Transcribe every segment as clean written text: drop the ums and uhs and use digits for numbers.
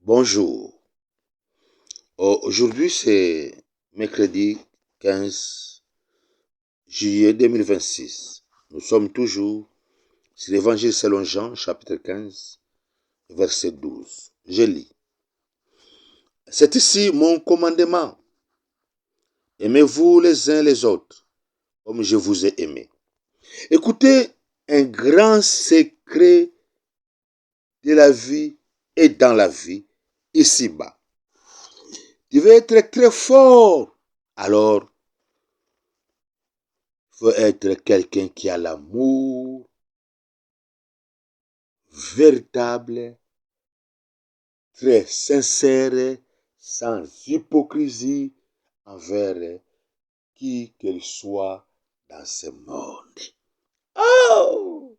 Bonjour. Aujourd'hui, c'est mercredi 15 juillet 2026. Nous sommes toujours sur l'Évangile selon Jean, chapitre 15, verset 12. Je lis. C'est ici mon commandement. Aimez-vous les uns les autres, comme je vous ai aimé. Écoutez un grand secret de la vie et dans la vie, ici-bas. Tu veux être très fort, alors il faut être quelqu'un qui a l'amour véritable, très sincère, sans hypocrisie envers qui qu'il soit dans ce monde. Oh!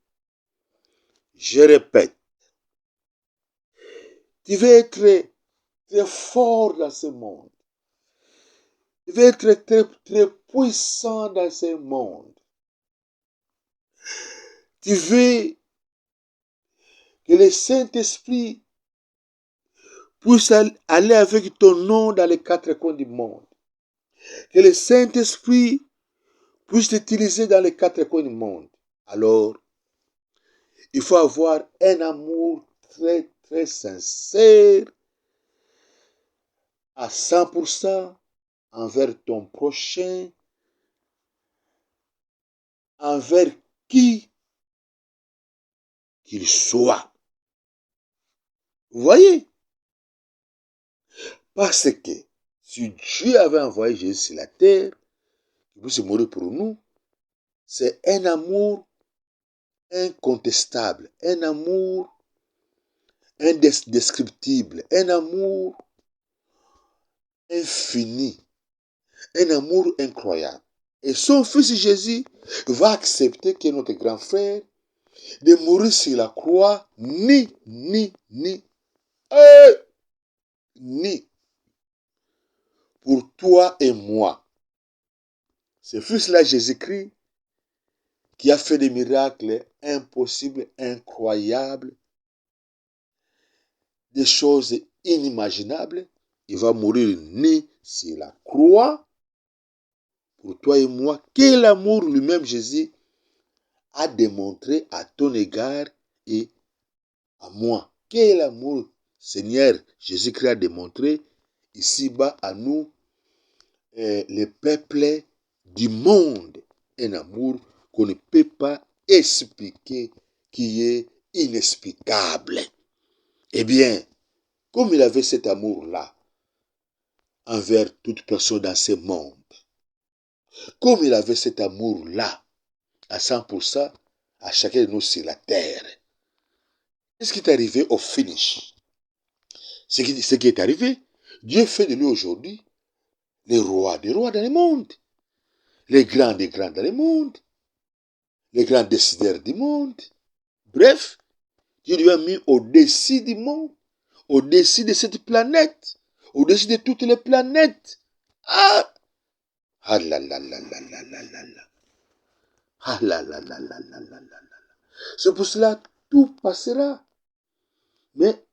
Je répète, tu veux être très fort dans ce monde. Tu veux être très puissant dans ce monde. Tu veux que le Saint-Esprit puisse aller avec ton nom dans les quatre coins du monde. Que le Saint-Esprit puisse t'utiliser dans les quatre coins du monde. Alors, il faut avoir un amour très sincère à 100% envers ton prochain, envers qui qu'il soit. Vous voyez? Parce que si Dieu avait envoyé Jésus sur la terre, il puisse mourir pour nous, c'est un amour incontestable, un amour indescriptible, un amour infini, un amour incroyable. Et son fils Jésus va accepter que notre grand frère de mourir sur la croix, ni pour toi et moi. Ce fils-là, Jésus-Christ, qui a fait des miracles impossibles, incroyables, des choses inimaginables, il va mourir ni sur la croix, pour toi et moi, quel amour lui-même Jésus a démontré à ton égard et à moi. Quel amour Seigneur Jésus-Christ a démontré ici-bas à nous, les peuples du monde. Un amour qu'on ne peut pas expliquer, qui est inexplicable. Eh bien, comme il avait cet amour-là envers toute personne dans ce monde, comme il avait cet amour-là à 100% à chacun de nous sur la terre, qu'est-ce qui est arrivé au finish? Ce qui est arrivé, Dieu fait de lui aujourd'hui les rois des rois dans le monde, les grands des grands dans le monde, les grands décideurs du monde. Bref, Dieu lui a mis au-dessus du monde, au-dessus de cette planète, au-dessus de toutes les planètes. Ah! Ah là là là là là là là là. Ah là là là là là là là. C'est pour cela que tout passera. Mais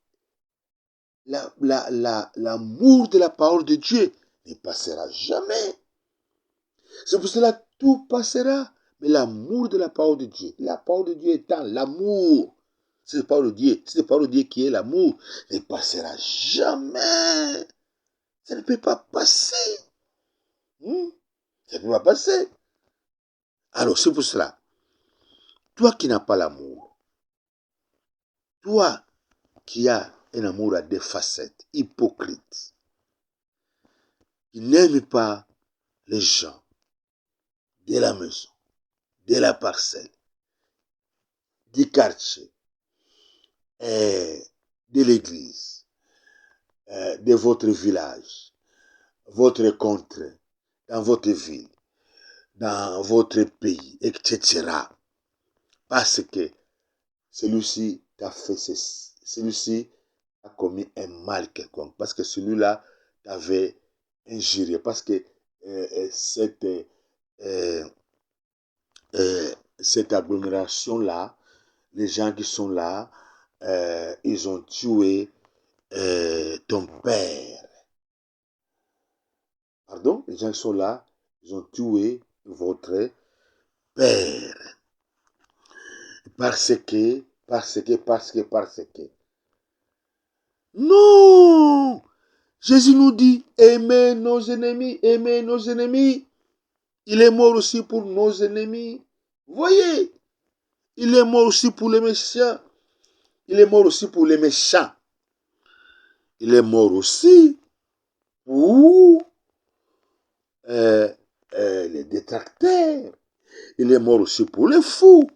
l'amour de la parole de Dieu ne passera jamais. C'est pour cela que tout passera. Mais l'amour de la parole de Dieu, la parole de Dieu étant l'amour, c'est la parole de Dieu, c'est la parole de Dieu qui est l'amour, ne passera jamais. Ça ne peut pas passer. Ça ne peut pas passer. Alors c'est pour cela, toi qui n'as pas l'amour, toi qui as un amour à deux facettes, hypocrite, qui n'aime pas les gens de la maison, de la parcelle, du quartier, de l'église, de votre village, votre contrée, dans votre ville, dans votre pays, etc. Parce que celui-ci t'a fait ceci, celui-ci a commis un mal quelconque, parce que celui-là t'avait injurié, parce que cette, euh, cette agglomération-là, les gens qui sont là, ils ont tué ton père. Pardon, les gens qui sont là, ils ont tué votre père. Parce que. Non! Jésus nous dit, aimez nos ennemis, aimez nos ennemis. Il est mort aussi pour nos ennemis. Voyez, il est mort aussi pour les méchants. Il est mort aussi pour les méchants. Il est mort aussi pour les détracteurs. Il est mort aussi pour les fous.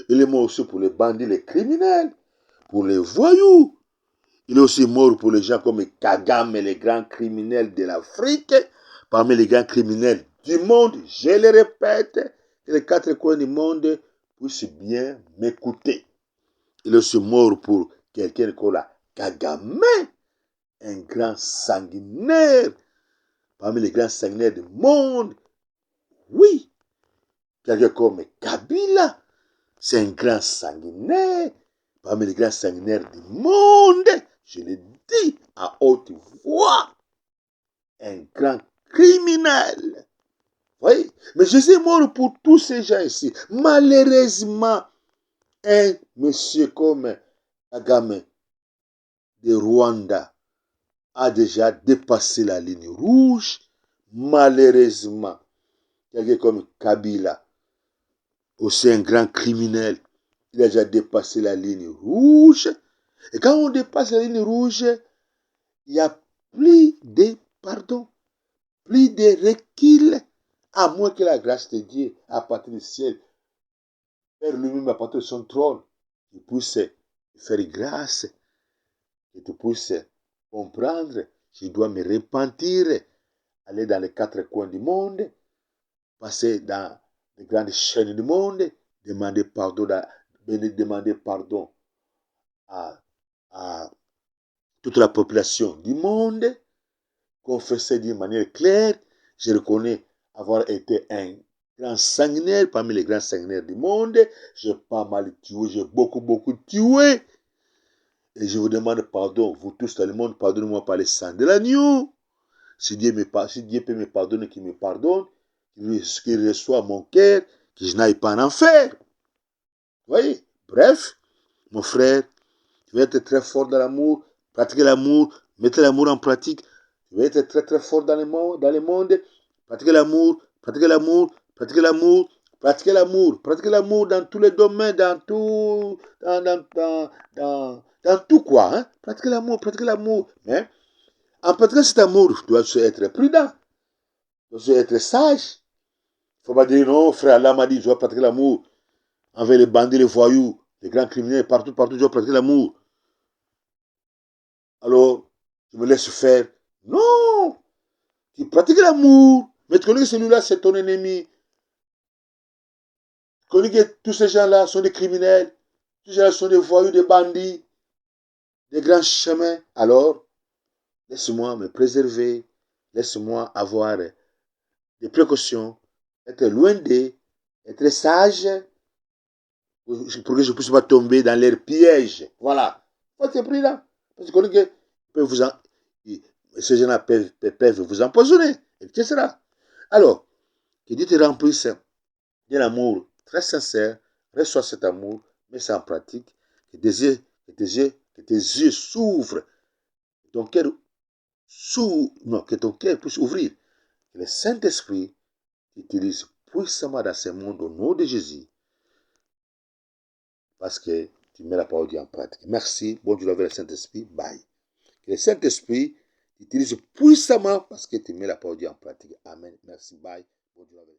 Il est mort aussi pour les bandits, les criminels, pour les voyous. Il est aussi mort pour les gens comme Kagame, les grands criminels de l'Afrique, parmi les grands criminels du monde. Je le répète, que les quatre coins du monde puissent bien m'écouter. Il est aussi mort pour quelqu'un comme Kagame, un grand sanguinaire, parmi les grands sanguinaires du monde. Oui, quelqu'un comme Kabila, c'est un grand sanguinaire, parmi les grands sanguinaires du monde. Je le dis à haute voix, un grand criminel. Oui, mais Jésus est mort pour tous ces gens ici. Malheureusement, un monsieur comme Kagame de Rwanda a déjà dépassé la ligne rouge. Malheureusement, quelqu'un comme Kabila, aussi un grand criminel, il a déjà dépassé la ligne rouge. Et quand on dépasse la ligne rouge, il n'y a plus de pardon, plus de recul, à moins que la grâce de Dieu, à partir du ciel, Père lui-même, à partir de son trône, il puisse faire grâce, que tu puisses comprendre, je dois me repentir, aller dans les quatre coins du monde, passer dans les grandes chaînes du monde, demander pardon à toute la population du monde, confesser d'une manière claire, je reconnais avoir été un grand sanguinaire parmi les grands sanguinaires du monde, j'ai pas mal tué, j'ai beaucoup tué, et je vous demande pardon, vous tous dans le monde, pardonnez-moi par le sang de l'agneau. Si Dieu peut me pardonner, qu'il me pardonne, qu'il reçoive mon cœur, que je n'aille pas en enfer. Vous voyez? Bref, mon frère, tu vas être très fort dans l'amour, pratiquer l'amour, mettez l'amour en pratique. Tu vas être très fort dans le monde, pratiquer l'amour, pratiquer l'amour, pratiquer l'amour, pratiquer l'amour, pratiquer l'amour dans tous les domaines, dans tout quoi. Hein? Pratiquer l'amour. Mais en pratiquant cet amour, tu dois être prudent, tu dois être sage. Il ne faut pas dire non, frère Allah m'a dit, je dois pratiquer l'amour envers les bandits, les voyous, les grands criminels, partout, je dois pratiquer l'amour. Alors, je me laisse faire. Non! Tu pratiques l'amour, mais tu connais que celui-là, c'est ton ennemi. Tu connais que tous ces gens-là sont des criminels, tous ces gens-là sont des voyous, des bandits, des grands chemins. Alors, laisse-moi me préserver, laisse-moi avoir des précautions, être loin d'eux, être sage, pour que je ne puisse pas tomber dans leurs pièges. Voilà. Il faut être prudent. Parce que ces gens-là peuvent vous empoisonner, etc. Alors, que Dieu te remplisse d'un amour très sincère, reçois cet amour, mets ça en pratique, que tes yeux s'ouvrent, que ton cœur puisse ouvrir, que le Saint-Esprit t'utilise puissamment dans ce monde au nom de Jésus, parce que tu mets la parole de Dieu en pratique. Merci, bon Dieu avec le Saint-Esprit, bye. Que le Saint-Esprit t'utilise puissamment parce que tu mets la parole de Dieu en pratique. Amen, merci, bye, bon Dieu avec